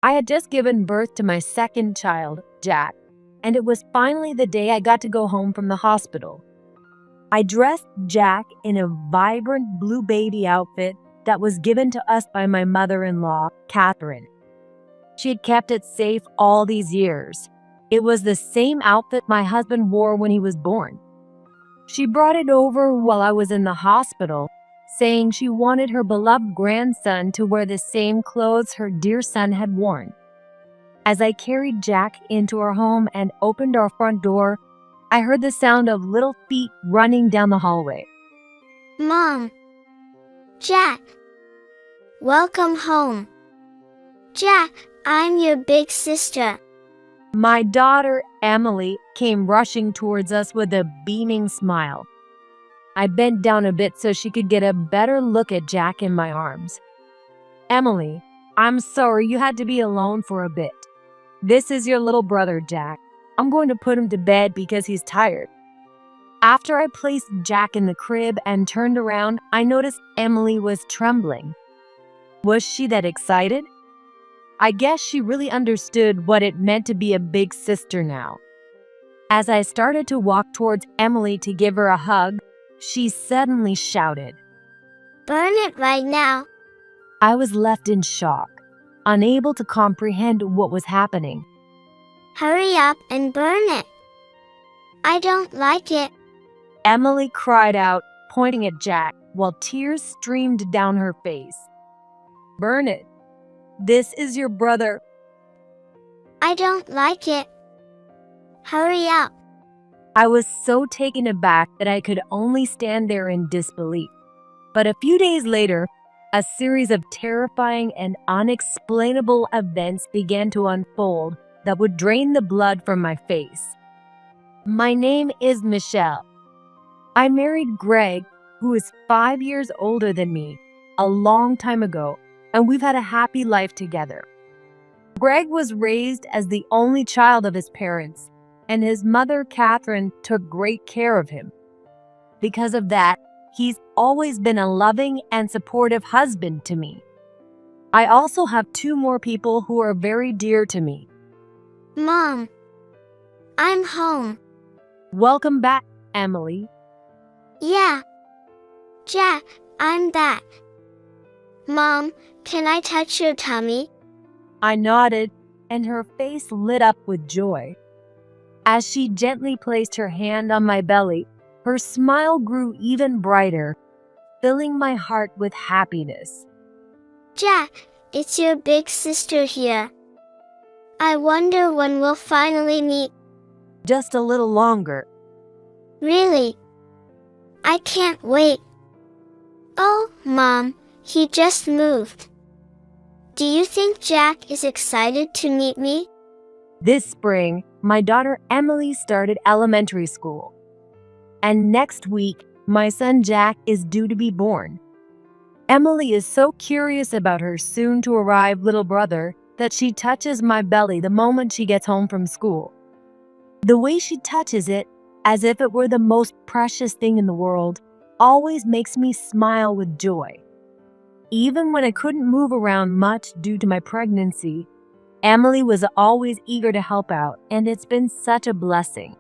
I had just given birth to my second child, Jack, and it was finally the day I got to go home from the hospital. I dressed Jack in a vibrant blue baby outfit that was given to us by my mother-in-law, Catherine. She had kept it safe all these years. It was the same outfit my husband wore when he was born. She brought it over while I was in the hospital, saying she wanted her beloved grandson to wear the same clothes her dear son had worn. As I carried Jack into our home and opened our front door, I heard the sound of little feet running down the hallway. Mom! Jack! Welcome home. Jack, I'm your big sister. My daughter, Emily, came rushing towards us with a beaming smile. I bent down a bit so she could get a better look at Jack in my arms. Emily, I'm sorry you had to be alone for a bit. This is your little brother, Jack. I'm going to put him to bed because he's tired. After I placed Jack in the crib and turned around, I noticed Emily was trembling. Was she that excited? I guess she really understood what it meant to be a big sister now. As I started to walk towards Emily to give her a hug, she suddenly shouted, Burn it right now. I was left in shock, unable to comprehend what was happening. Hurry up and burn it. I don't like it. Emily cried out, pointing at Jack, while tears streamed down her face. Burn it. This is your brother. I don't like it. Hurry up. I was so taken aback that I could only stand there in disbelief. But a few days later, a series of terrifying and unexplainable events began to unfold that would drain the blood from my face. My name is Michelle. I married Greg, who is 5 years older than me, a long time ago, and we've had a happy life together. Greg was raised as the only child of his parents, and his mother, Catherine, took great care of him. Because of that, he's always been a loving and supportive husband to me. I also have 2 more people who are very dear to me. Mom, I'm home. Welcome back, Emily. Yeah. Jack, I'm back. Mom, can I touch your tummy? I nodded, and her face lit up with joy. As she gently placed her hand on my belly, her smile grew even brighter, filling my heart with happiness. Jack, it's your big sister here. I wonder when we'll finally meet. Just a little longer. Really? I can't wait. Oh, Mom, he just moved. Do you think Jack is excited to meet me? This spring, my daughter Emily started elementary school. And next week, my son Jack is due to be born. Emily is so curious about her soon-to-arrive little brother that she touches my belly the moment she gets home from school. The way she touches it, as if it were the most precious thing in the world, always makes me smile with joy. Even when I couldn't move around much due to my pregnancy, Emily was always eager to help out, and it's been such a blessing.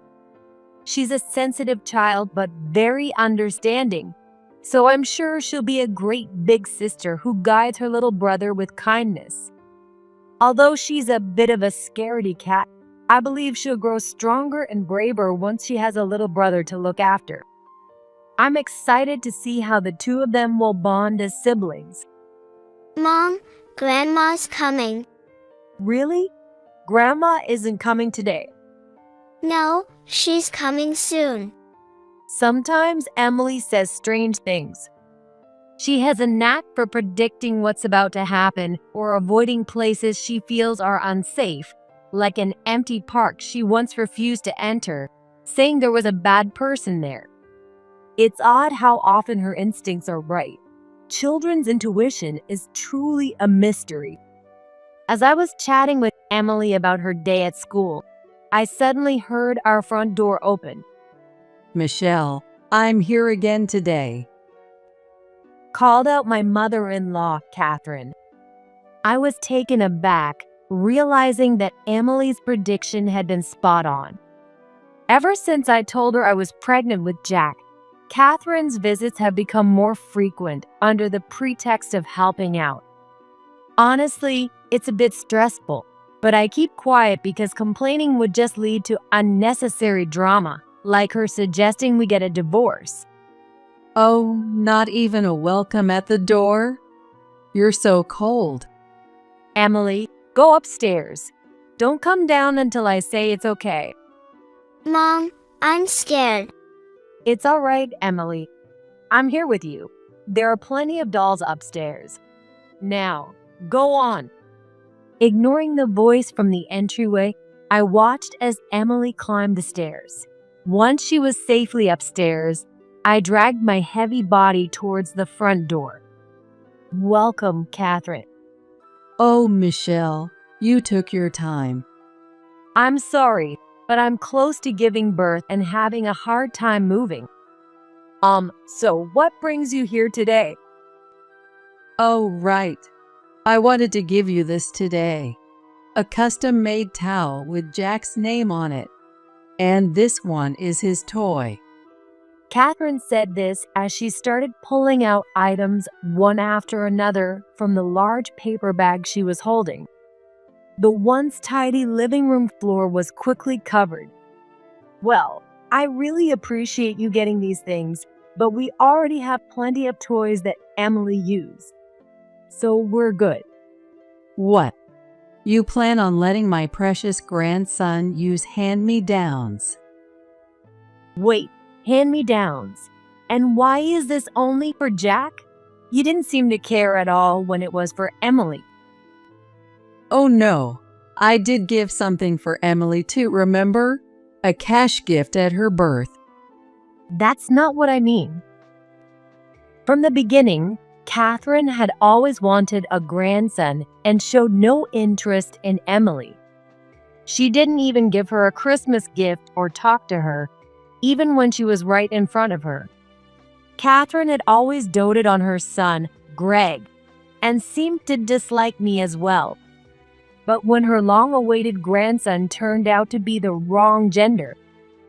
She's a sensitive child, but very understanding, so I'm sure she'll be a great big sister who guides her little brother with kindness. Although she's a bit of a scaredy cat, I believe she'll grow stronger and braver once she has a little brother to look after. I'm excited to see how the 2 of them will bond as siblings. Mom, Grandma's coming. Really? Grandma isn't coming today. No, she's coming soon. Sometimes Emily says strange things. She has a knack for predicting what's about to happen or avoiding places she feels are unsafe, like an empty park she once refused to enter, saying there was a bad person there. It's odd how often her instincts are right. Children's intuition is truly a mystery. As I was chatting with Emily about her day at school, I suddenly heard our front door open. Michelle, I'm here again today. Called out my mother-in-law, Catherine. I was taken aback, realizing that Emily's prediction had been spot on. Ever since I told her I was pregnant with Jack, Catherine's visits have become more frequent under the pretext of helping out. Honestly, it's a bit stressful, but I keep quiet because complaining would just lead to unnecessary drama, like her suggesting we get a divorce. Oh, not even a welcome at the door? You're so cold. Emily, go upstairs. Don't come down until I say it's okay. Mom, I'm scared. It's all right, Emily. I'm here with you. There are plenty of dolls upstairs. Now, go on. Ignoring the voice from the entryway, I watched as Emily climbed the stairs. Once she was safely upstairs, I dragged my heavy body towards the front door. Welcome, Catherine. Oh, Michelle, you took your time. I'm sorry, but I'm close to giving birth and having a hard time moving. So what brings you here today? Oh, right. I wanted to give you this today. A custom-made towel with Jack's name on it. And this one is his toy. Catherine said this as she started pulling out items one after another from the large paper bag she was holding. The once tidy living room floor was quickly covered. Well, I really appreciate you getting these things, but we already have plenty of toys that Emily used. So we're good. What? You plan on letting my precious grandson use hand-me-downs? Wait, hand-me-downs. And why is this only for Jack? You didn't seem to care at all when it was for Emily. Oh no, I did give something for Emily too, remember? A cash gift at her birth. That's not what I mean. From the beginning, Catherine had always wanted a grandson and showed no interest in Emily. She didn't even give her a Christmas gift or talk to her, even when she was right in front of her. Catherine had always doted on her son, Greg, and seemed to dislike me as well. But when her long-awaited grandson turned out to be the wrong gender,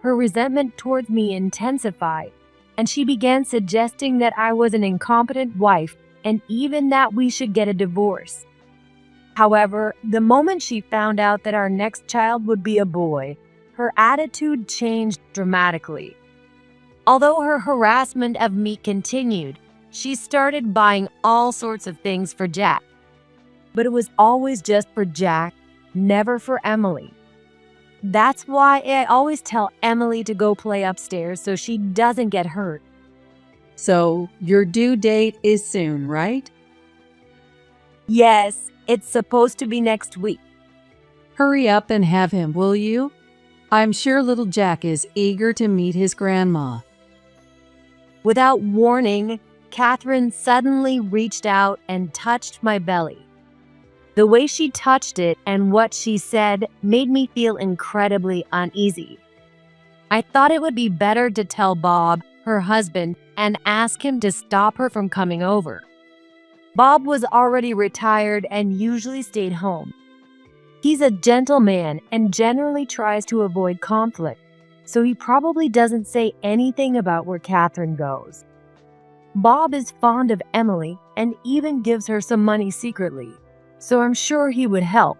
her resentment towards me intensified, and she began suggesting that I was an incompetent wife and even that we should get a divorce. However, the moment she found out that our next child would be a boy, her attitude changed dramatically. Although her harassment of me continued, she started buying all sorts of things for Jack. But it was always just for Jack, never for Emily. That's why I always tell Emily to go play upstairs so she doesn't get hurt. So, your due date is soon, right? Yes, it's supposed to be next week. Hurry up and have him, will you? I'm sure little Jack is eager to meet his grandma. Without warning, Catherine suddenly reached out and touched my belly. The way she touched it and what she said made me feel incredibly uneasy. I thought it would be better to tell Bob, her husband, and ask him to stop her from coming over. Bob was already retired and usually stayed home. He's a gentleman and generally tries to avoid conflict, so he probably doesn't say anything about where Catherine goes. Bob is fond of Emily and even gives her some money secretly, so I'm sure he would help.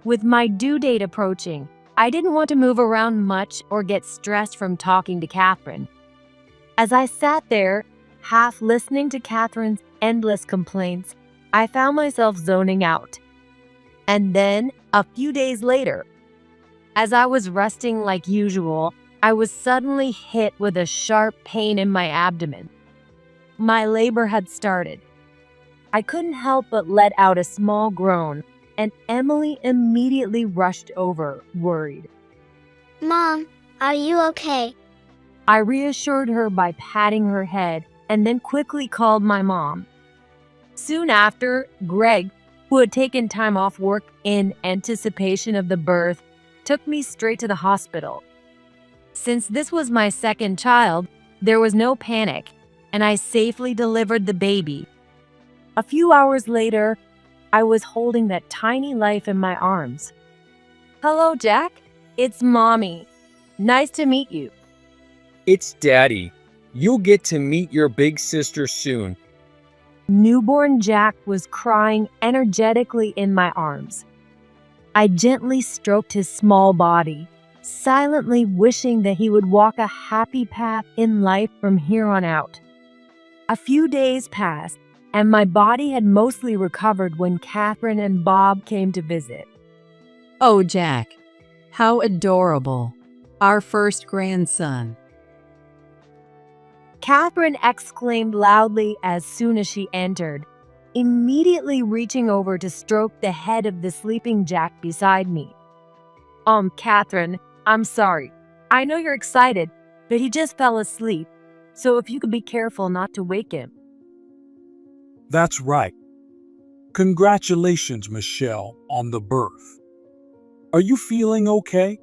With my due date approaching, I didn't want to move around much or get stressed from talking to Catherine. As I sat there, half listening to Catherine's endless complaints, I found myself zoning out. And then, a few days later, as I was resting like usual, I was suddenly hit with a sharp pain in my abdomen. My labor had started. I couldn't help but let out a small groan, and Emily immediately rushed over, worried. Mom, are you okay? I reassured her by patting her head and then quickly called my mom. Soon after, Greg, who had taken time off work in anticipation of the birth, took me straight to the hospital. Since this was my second child, there was no panic, and I safely delivered the baby. A few hours later, I was holding that tiny life in my arms. "Hello, Jack. It's Mommy. Nice to meet you." It's Daddy. You'll get to meet your big sister soon. Newborn Jack was crying energetically in my arms. I gently stroked his small body, silently wishing that he would walk a happy path in life from here on out. A few days passed, and my body had mostly recovered when Catherine and Bob came to visit. Oh, Jack, how adorable. Our first grandson. Catherine exclaimed loudly as soon as she entered, immediately reaching over to stroke the head of the sleeping Jack beside me. Catherine, I'm sorry. I know you're excited, but he just fell asleep, so if you could be careful not to wake him." That's right. Congratulations, Michelle, on the birth. Are you feeling okay?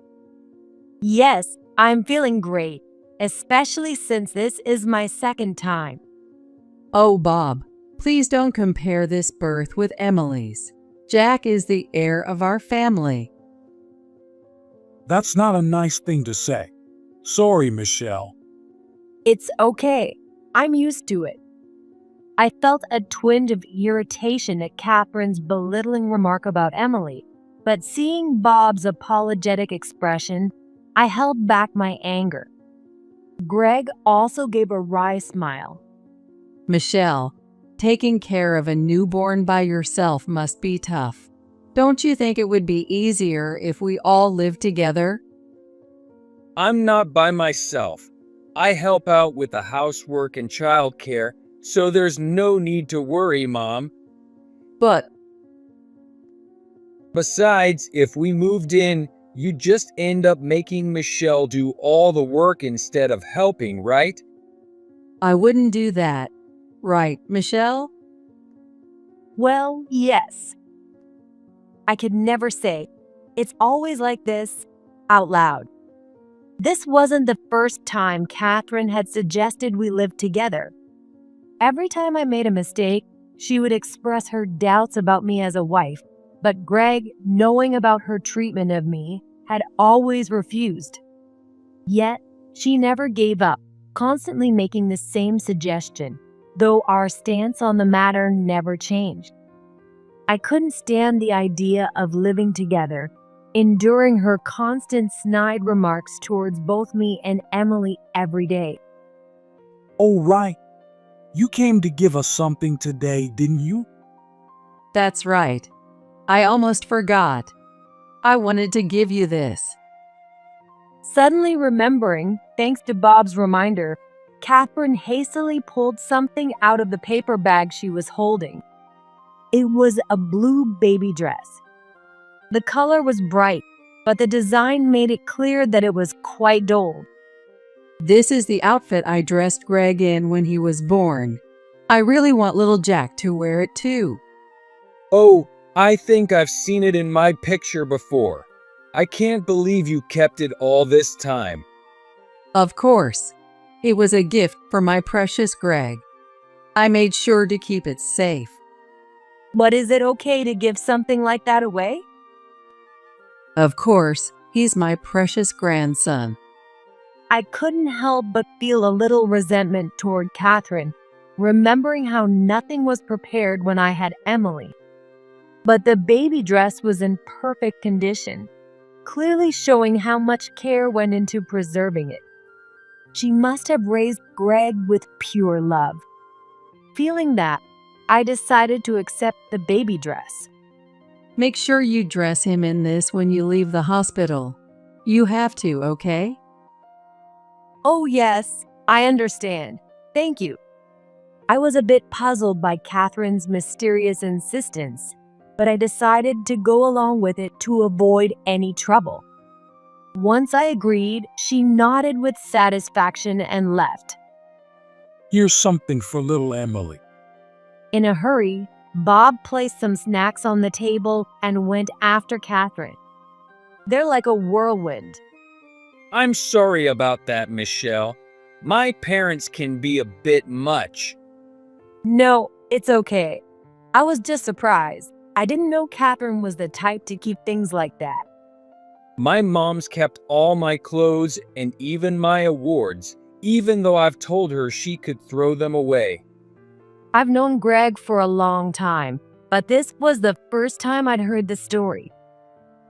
Yes, I'm feeling great, especially since this is my second time. Oh, Bob, please don't compare this birth with Emily's. Jack is the heir of our family. That's not a nice thing to say. Sorry, Michelle. It's okay. I'm used to it. I felt a twinge of irritation at Catherine's belittling remark about Emily, but seeing Bob's apologetic expression, I held back my anger. Greg also gave a wry smile. Michelle, taking care of a newborn by yourself must be tough. Don't you think it would be easier if we all lived together? I'm not by myself. I help out with the housework and childcare, so there's no need to worry, Mom. But Besides, if we moved in, you'd just end up making Michelle do all the work instead of helping, right? I wouldn't do that. Right, Michelle? Well, yes. I could never say, "It's always like this," out loud. This wasn't the first time Catherine had suggested we live together. Every time I made a mistake, she would express her doubts about me as a wife, but Greg, knowing about her treatment of me, had always refused. Yet, she never gave up, constantly making the same suggestion, though our stance on the matter never changed. I couldn't stand the idea of living together, enduring her constant snide remarks towards both me and Emily every day. Oh, right. You came to give us something today, didn't you? That's right. I almost forgot. I wanted to give you this. Suddenly remembering, thanks to Bob's reminder, Catherine hastily pulled something out of the paper bag she was holding. It was a blue baby dress. The color was bright, but the design made it clear that it was quite old. This is the outfit I dressed Greg in when he was born. I really want little Jack to wear it too. Oh, I think I've seen it in my picture before. I can't believe you kept it all this time. Of course. It was a gift for my precious Greg. I made sure to keep it safe. But is it okay to give something like that away? Of course, he's my precious grandson. I couldn't help but feel a little resentment toward Catherine, remembering how nothing was prepared when I had Emily. But the baby dress was in perfect condition, clearly showing how much care went into preserving it. She must have raised Greg with pure love. Feeling that, I decided to accept the baby dress. Make sure you dress him in this when you leave the hospital. You have to, okay? Oh yes, I understand. Thank you. I was a bit puzzled by Catherine's mysterious insistence, but I decided to go along with it to avoid any trouble. Once I agreed, she nodded with satisfaction and left. Here's something for little Emily. In a hurry, Bob placed some snacks on the table and went after Catherine. They're like a whirlwind. I'm sorry about that, Michelle. My parents can be a bit much. No, it's okay. I was just surprised. I didn't know Catherine was the type to keep things like that. My mom's kept all my clothes and even my awards, even though I've told her she could throw them away. I've known Greg for a long time, but this was the first time I'd heard the story.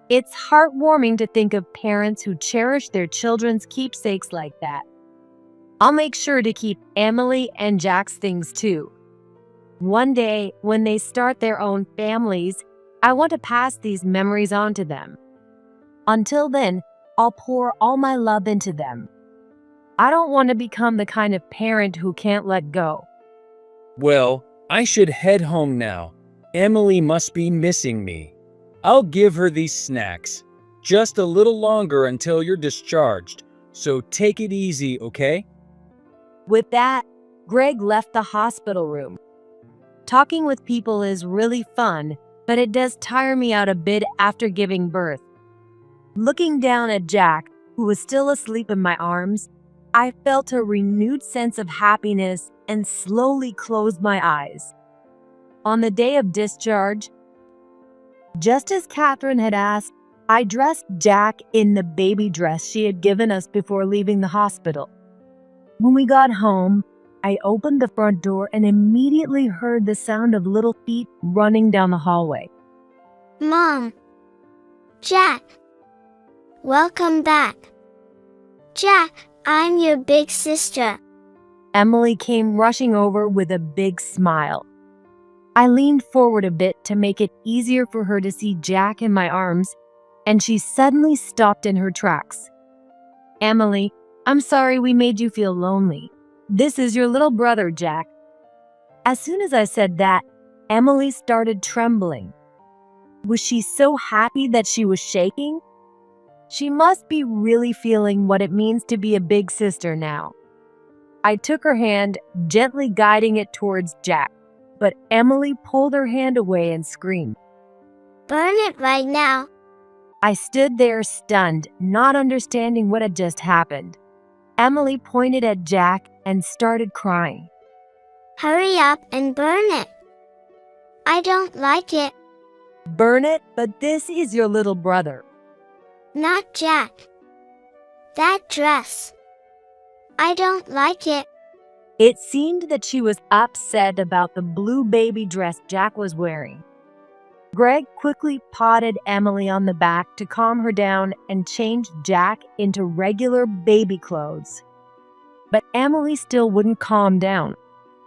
It's heartwarming to think of parents who cherish their children's keepsakes like that. I'll make sure to keep Emily and Jack's things too. One day, when they start their own families, I want to pass these memories on to them. Until then, I'll pour all my love into them. I don't want to become the kind of parent who can't let go. Well, I should head home now. Emily must be missing me. I'll give her these snacks. Just a little longer until you're discharged, so take it easy, okay? With that, Greg left the hospital room. Talking with people is really fun, but it does tire me out a bit after giving birth. Looking down at Jack, who was still asleep in my arms, I felt a renewed sense of happiness and slowly closed my eyes. On the day of discharge, just as Catherine had asked, I dressed Jack in the baby dress she had given us before leaving the hospital. When we got home, I opened the front door and immediately heard the sound of little feet running down the hallway. Mom! Jack! Welcome back. Jack, I'm your big sister. Emily came rushing over with a big smile. I leaned forward a bit to make it easier for her to see Jack in my arms, and she suddenly stopped in her tracks. Emily, I'm sorry we made you feel lonely. This is your little brother, Jack. As soon as I said that, Emily started trembling. Was she so happy that she was shaking? She must be really feeling what it means to be a big sister now. I took her hand, gently guiding it towards Jack, but Emily pulled her hand away and screamed. Burn it right now. I stood there stunned, not understanding what had just happened. Emily pointed at Jack and started crying. Hurry up and burn it. I don't like it. Burn it, but this is your little brother. Not Jack. That dress. I don't like it. It seemed that she was upset about the blue baby dress Jack was wearing. Greg quickly patted Emily on the back to calm her down and changed Jack into regular baby clothes. But Emily still wouldn't calm down.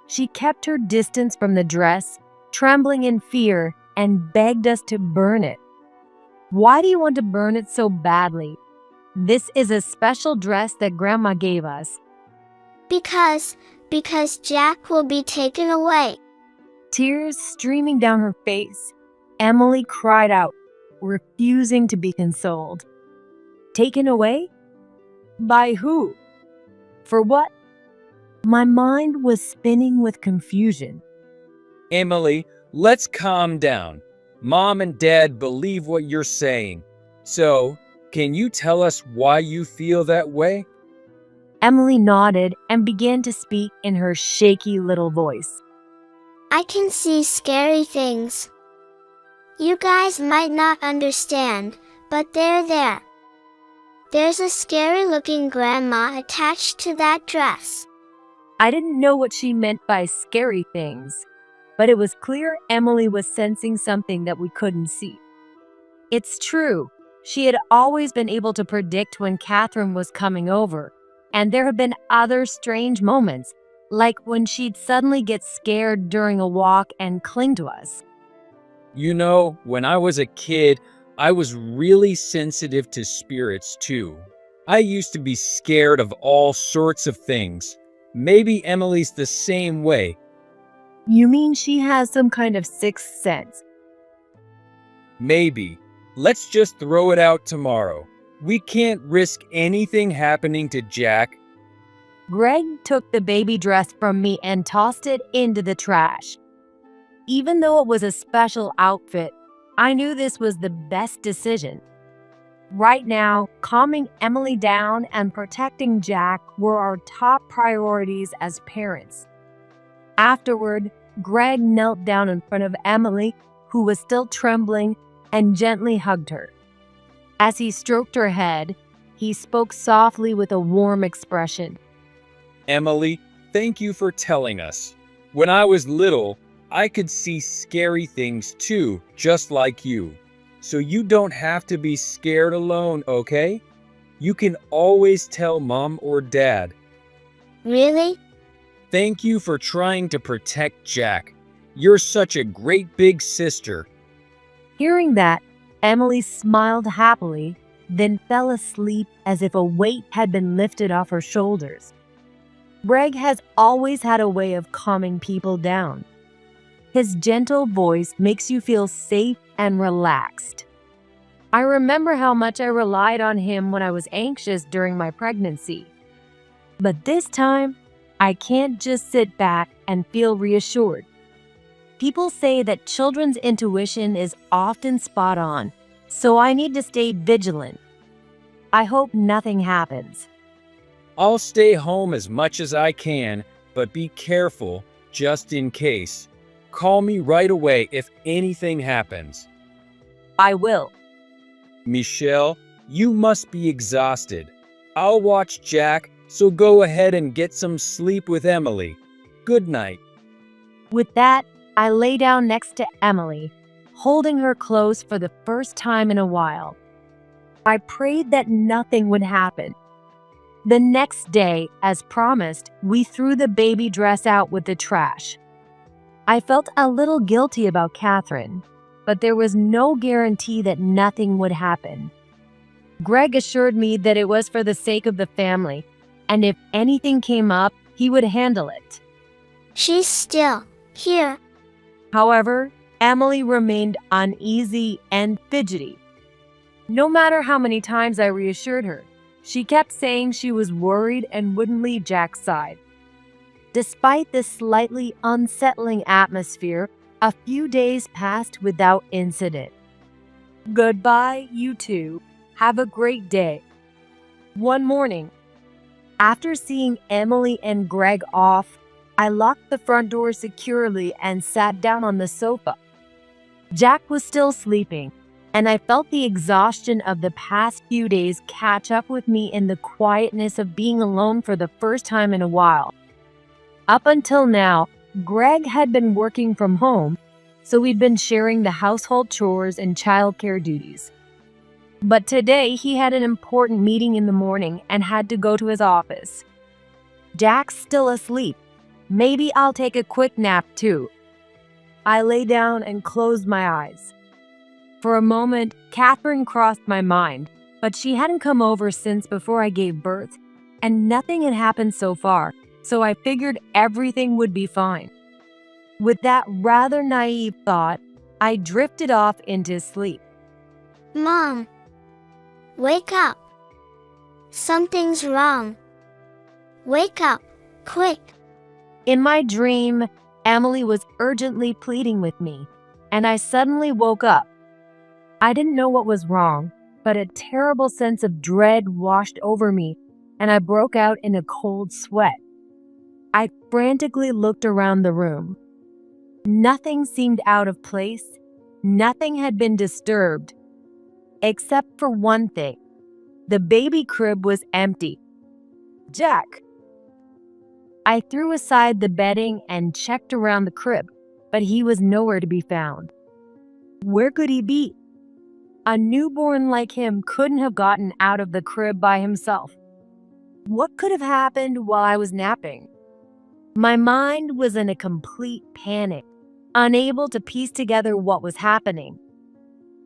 She kept her distance from the dress, trembling in fear, and begged us to burn it. Why do you want to burn it so badly? This is a special dress that Grandma gave us. Because Jack will be taken away. Tears streaming down her face, Emily cried out, refusing to be consoled. Taken away? By who? For what? My mind was spinning with confusion. Emily, let's calm down. Mom and Dad believe what you're saying. So, can you tell us why you feel that way? Emily nodded and began to speak in her shaky little voice. I can see scary things. You guys might not understand, but they're there. There's a scary-looking grandma attached to that dress. I didn't know what she meant by scary things, but it was clear Emily was sensing something that we couldn't see. It's true, she had always been able to predict when Catherine was coming over, and there have been other strange moments, like when she'd suddenly get scared during a walk and cling to us. You know, when I was a kid, I was really sensitive to spirits too. I used to be scared of all sorts of things. Maybe Emily's the same way. You mean she has some kind of sixth sense? Maybe. Let's just throw it out tomorrow. We can't risk anything happening to Jack. Greg took the baby dress from me and tossed it into the trash. Even though it was a special outfit, I knew this was the best decision. Right now, calming Emily down and protecting Jack were our top priorities as parents. Afterward, Greg knelt down in front of Emily, who was still trembling, and gently hugged her. As he stroked her head, he spoke softly with a warm expression. Emily, thank you for telling us. When I was little, I could see scary things too, just like you. So you don't have to be scared alone, okay? You can always tell Mom or Dad. Really? Thank you for trying to protect Jack. You're such a great big sister. Hearing that, Emily smiled happily, then fell asleep as if a weight had been lifted off her shoulders. Greg has always had a way of calming people down. His gentle voice makes you feel safe and relaxed. I remember how much I relied on him when I was anxious during my pregnancy. But this time, I can't just sit back and feel reassured. People say that children's intuition is often spot on, so I need to stay vigilant. I hope nothing happens. I'll stay home as much as I can, but be careful just in case. Call me right away if anything happens. I will. Michelle, you must be exhausted. I'll watch Jack, so go ahead and get some sleep with Emily. Good night. With that, I lay down next to Emily, holding her close for the first time in a while. I prayed that nothing would happen. The next day, as promised, we threw the baby dress out with the trash. I felt a little guilty about Catherine, but there was no guarantee that nothing would happen. Greg assured me that it was for the sake of the family, and if anything came up, he would handle it. She's still here. However, Emily remained uneasy and fidgety. No matter how many times I reassured her, she kept saying she was worried and wouldn't leave Jack's side. Despite this slightly unsettling atmosphere, a few days passed without incident. Goodbye, you two. Have a great day. One morning, after seeing Emily and Greg off, I locked the front door securely and sat down on the sofa. Jack was still sleeping, and I felt the exhaustion of the past few days catch up with me in the quietness of being alone for the first time in a while. Up until now, Greg had been working from home, so we'd been sharing the household chores and childcare duties. But today, he had an important meeting in the morning and had to go to his office. Jack's still asleep. Maybe I'll take a quick nap too. I lay down and closed my eyes. For a moment, Catherine crossed my mind, but she hadn't come over since before I gave birth, and nothing had happened so far, so I figured everything would be fine. With that rather naive thought, I drifted off into sleep. Mom, wake up. Something's wrong. Wake up, quick. In my dream, Emily was urgently pleading with me, and I suddenly woke up. I didn't know what was wrong, but a terrible sense of dread washed over me, and I broke out in a cold sweat. I frantically looked around the room. Nothing seemed out of place. Nothing had been disturbed. Except for one thing. The baby crib was empty. Jack! I threw aside the bedding and checked around the crib, but he was nowhere to be found. Where could he be? A newborn like him couldn't have gotten out of the crib by himself. What could have happened while I was napping? My mind was in a complete panic, unable to piece together what was happening.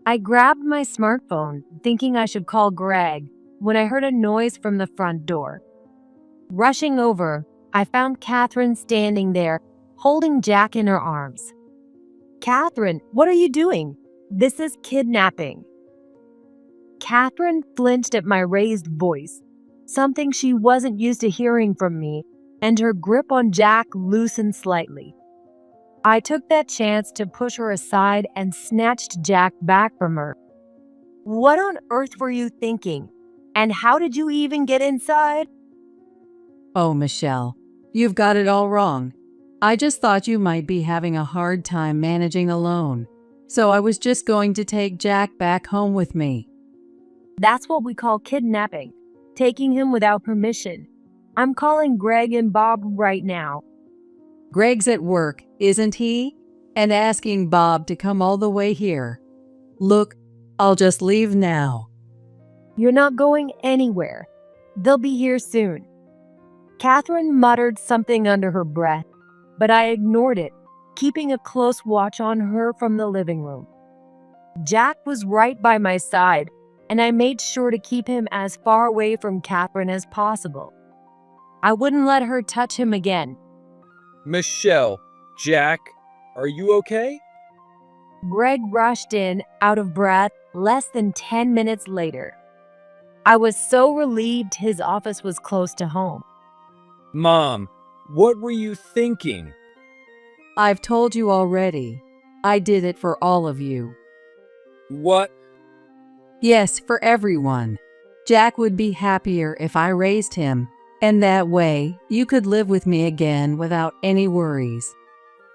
I grabbed my smartphone, thinking I should call Greg, when I heard a noise from the front door. Rushing over, I found Catherine standing there, holding Jack in her arms. Catherine, what are you doing? This is kidnapping. Catherine flinched at my raised voice, something she wasn't used to hearing from me, and her grip on Jack loosened slightly. I took that chance to push her aside and snatched Jack back from her. What on earth were you thinking? And how did you even get inside? Oh, Michelle, you've got it all wrong. I just thought you might be having a hard time managing alone. So I was just going to take Jack back home with me. That's what we call kidnapping, taking him without permission. I'm calling Greg and Bob right now. Greg's at work, isn't he? And asking Bob to come all the way here. Look, I'll just leave now. You're not going anywhere. They'll be here soon. Catherine muttered something under her breath, but I ignored it, keeping a close watch on her from the living room. Jack was right by my side, and I made sure to keep him as far away from Catherine as possible. I wouldn't let her touch him again. Michelle, Jack, are you okay? Greg rushed in, out of breath, less than 10 minutes later. I was so relieved his office was close to home. Mom, what were you thinking? I've told you already. I did it for all of you. What? Yes, for everyone. Jack would be happier if I raised him, and that way you could live with me again without any worries.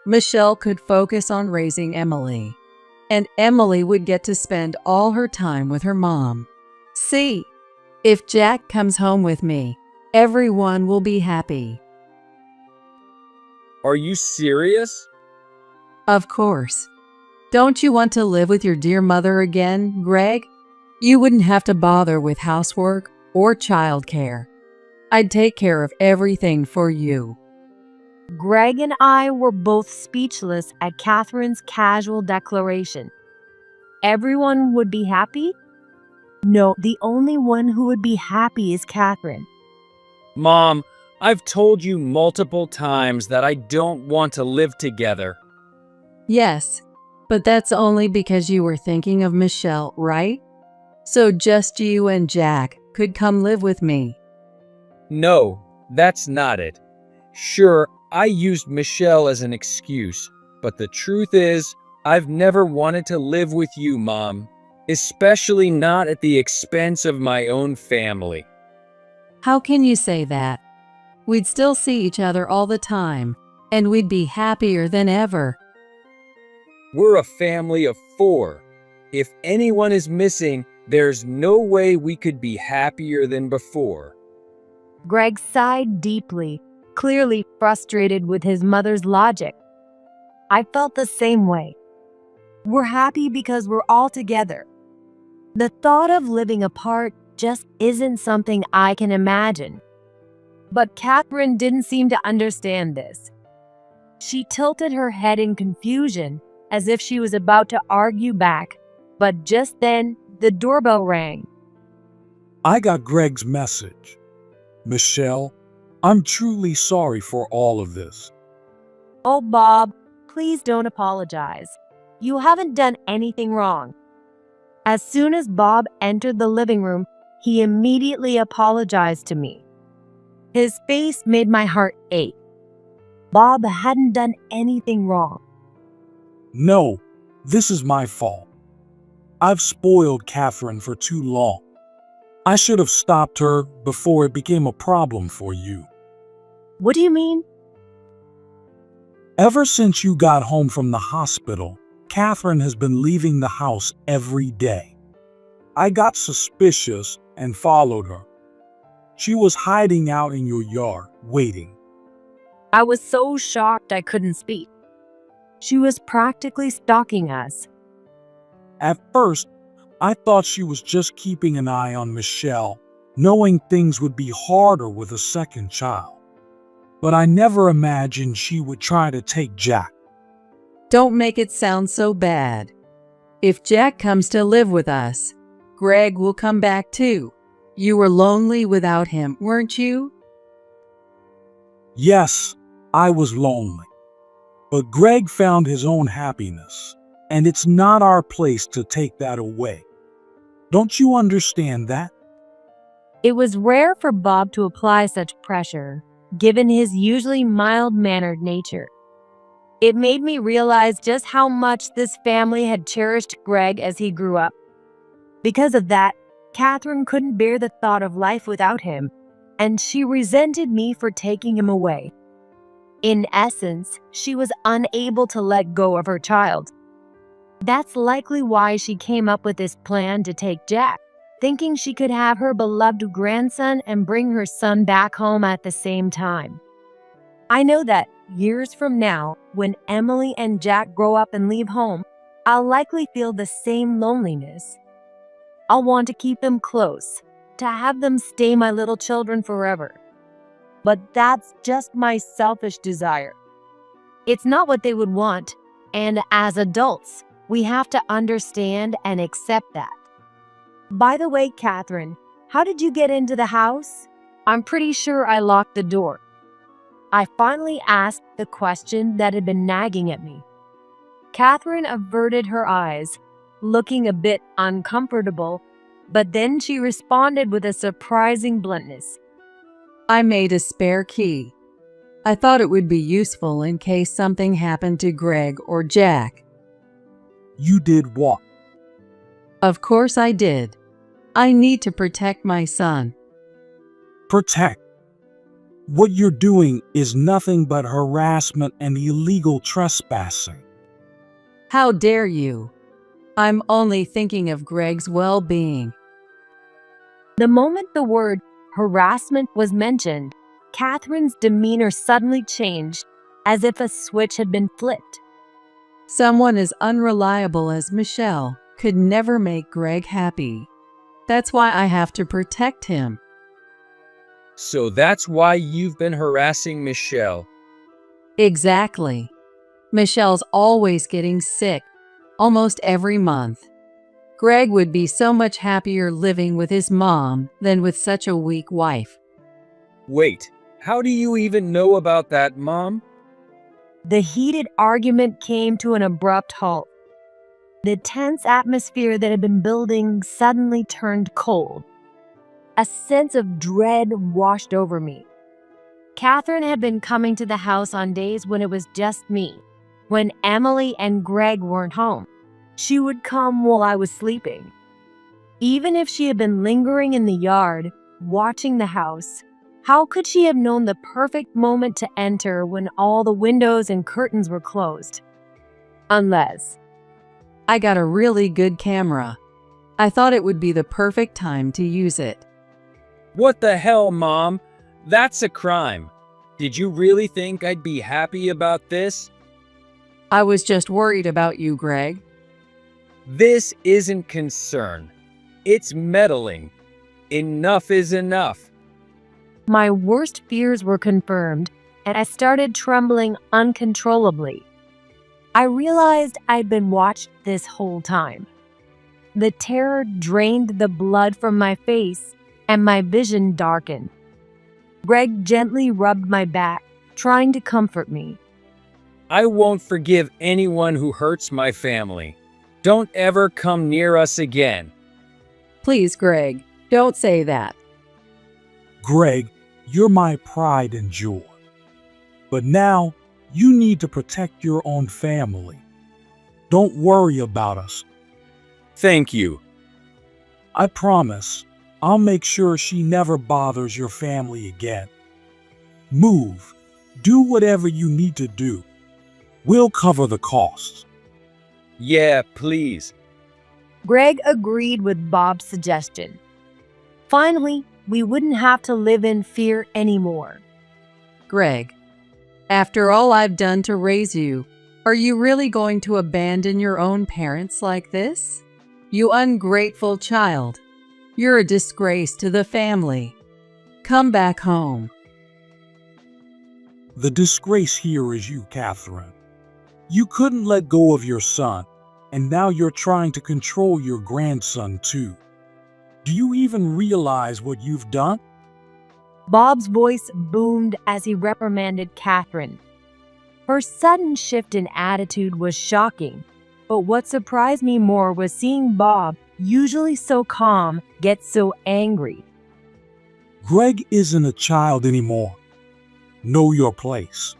Michelle could focus on raising Emily, and Emily would get to spend all her time with her mom. See, if Jack comes home with me, everyone will be happy. Are you serious? Of course. Don't you want to live with your dear mother again, Greg? You wouldn't have to bother with housework or childcare. I'd take care of everything for you. Greg and I were both speechless at Catherine's casual declaration. Everyone would be happy? No, the only one who would be happy is Catherine. Mom, I've told you multiple times that I don't want to live together. Yes, but that's only because you were thinking of Michelle, right? So just you and Jack could come live with me. No, that's not it. Sure, I used Michelle as an excuse, but the truth is, I've never wanted to live with you, Mom, especially not at the expense of my own family. How can you say that? We'd still see each other all the time, and we'd be happier than ever. We're a family of 4. If anyone is missing, there's no way we could be happier than before. Greg sighed deeply, clearly frustrated with his mother's logic. I felt the same way. We're happy because we're all together. The thought of living apart just isn't something I can imagine. But Catherine didn't seem to understand this. She tilted her head in confusion, as if she was about to argue back, but just then, the doorbell rang. I got Greg's message. Michelle, I'm truly sorry for all of this. Oh, Bob, please don't apologize. You haven't done anything wrong. As soon as Bob entered the living room, he immediately apologized to me. His face made my heart ache. Bob hadn't done anything wrong. No, this is my fault. I've spoiled Catherine for too long. I should have stopped her before it became a problem for you. What do you mean? Ever since you got home from the hospital, Catherine has been leaving the house every day. I got suspicious and followed her. She was hiding out in your yard, waiting. I was so shocked I couldn't speak. She was practically stalking us. At first, I thought she was just keeping an eye on Michelle, knowing things would be harder with a second child. But I never imagined she would try to take Jack. Don't make it sound so bad. If Jack comes to live with us, Greg will come back too. You were lonely without him, weren't you? Yes, I was lonely. But Greg found his own happiness, and it's not our place to take that away. Don't you understand that? It was rare for Bob to apply such pressure, given his usually mild-mannered nature. It made me realize just how much this family had cherished Greg as he grew up. Because of that, Catherine couldn't bear the thought of life without him, and she resented me for taking him away. In essence, she was unable to let go of her child. That's likely why she came up with this plan to take Jack, thinking she could have her beloved grandson and bring her son back home at the same time. I know that years from now, when Emily and Jack grow up and leave home, I'll likely feel the same loneliness. I'll want to keep them close, to have them stay my little children forever. But that's just my selfish desire. It's not what they would want, and as adults, we have to understand and accept that. By the way, Catherine, how did you get into the house? I'm pretty sure I locked the door. I finally asked the question that had been nagging at me. Catherine averted her eyes, looking a bit uncomfortable, but then she responded with a surprising bluntness. I made a spare key. I thought it would be useful in case something happened to Greg or Jack. You did what? Of course I did. I need to protect my son. Protect. What you're doing is nothing but harassment and illegal trespassing. How dare you? I'm only thinking of Greg's well-being. The moment the word harassment was mentioned, Catherine's demeanor suddenly changed, as if a switch had been flipped. Someone as unreliable as Michelle could never make Greg happy. That's why I have to protect him. So that's why you've been harassing Michelle. Exactly. Michelle's always getting sick, almost every month. Greg would be so much happier living with his mom than with such a weak wife. Wait, how do you even know about that, Mom? The heated argument came to an abrupt halt. The tense atmosphere that had been building suddenly turned cold. A sense of dread washed over me. Catherine had been coming to the house on days when it was just me, when Emily and Greg weren't home. She would come while I was sleeping. Even if she had been lingering in the yard, watching the house, how could she have known the perfect moment to enter when all the windows and curtains were closed? Unless I got a really good camera. I thought it would be the perfect time to use it. What the hell, Mom? That's a crime. Did you really think I'd be happy about this? I was just worried about you, Greg. This isn't concern. It's meddling. Enough is enough. my worst fears were confirmed, and I started trembling uncontrollably. I realized I'd been watched this whole time. The terror drained the blood from my face, and my vision darkened. Greg gently rubbed my back, trying to comfort me. I won't forgive anyone who hurts my family. Don't ever come near us again. Please, Greg, don't say that. Greg, you're my pride and joy. But now, you need to protect your own family. Don't worry about us. Thank you. I promise, I'll make sure she never bothers your family again. Move. Do whatever you need to do. We'll cover the costs. Yeah, please. Greg agreed with Bob's suggestion. Finally, we wouldn't have to live in fear anymore. Greg, after all I've done to raise you, are you really going to abandon your own parents like this? You ungrateful child. You're a disgrace to the family. Come back home. The disgrace here is you, Catherine. You couldn't let go of your son, and now you're trying to control your grandson too. Do you even realize what you've done? Bob's voice boomed as he reprimanded Catherine. Her sudden shift in attitude was shocking, but what surprised me more was seeing Bob, usually so calm, get so angry. Greg isn't a child anymore. Know your place.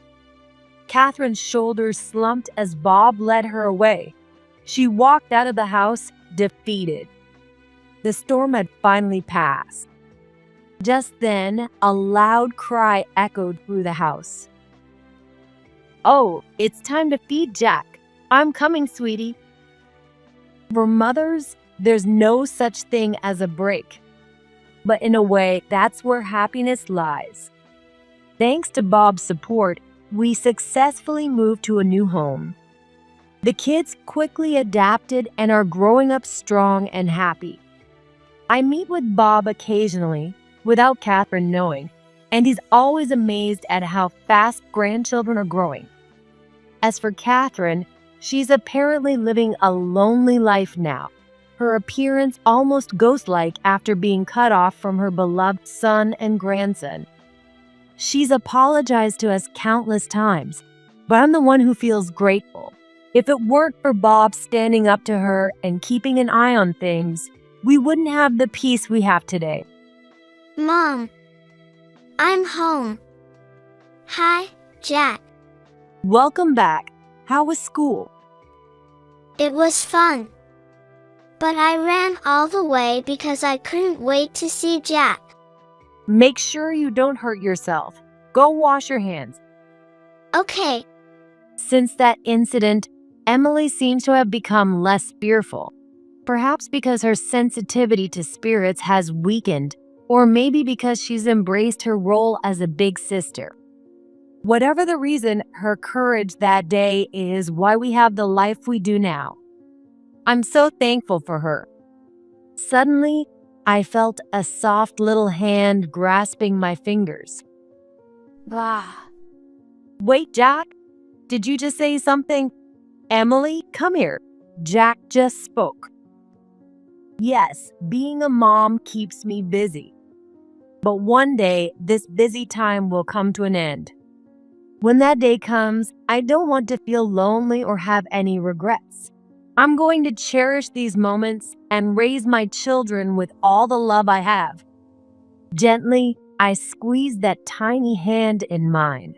Catherine's shoulders slumped as Bob led her away. She walked out of the house, defeated. The storm had finally passed. Just then, a loud cry echoed through the house. "Oh, it's time to feed Jack. I'm coming, sweetie." For mothers, there's no such thing as a break. But in a way, that's where happiness lies. Thanks to Bob's support, we successfully moved to a new home. The kids quickly adapted and are growing up strong and happy. I meet with Bob occasionally, without Catherine knowing, and he's always amazed at how fast grandchildren are growing. As for Catherine, she's apparently living a lonely life now, her appearance almost ghost-like after being cut off from her beloved son and grandson. She's apologized to us countless times, but I'm the one who feels grateful. If it weren't for Bob standing up to her and keeping an eye on things, we wouldn't have the peace we have today. Mom, I'm home. Hi, Jack. Welcome back. How was school? It was fun. But I ran all the way because I couldn't wait to see Jack. Make sure you don't hurt yourself. Go wash your hands. Okay. Since that incident, Emily seems to have become less fearful. Perhaps because her sensitivity to spirits has weakened, or maybe because she's embraced her role as a big sister. Whatever the reason, her courage that day is why we have the life we do now. I'm so thankful for her. Suddenly, I felt a soft little hand grasping my fingers. Bah. Wait, Jack, did you just say something? Emily, come here. Jack just spoke. Yes, being a mom keeps me busy. But one day, this busy time will come to an end. When that day comes, I don't want to feel lonely or have any regrets. I'm going to cherish these moments and raise my children with all the love I have. Gently, I squeeze that tiny hand in mine.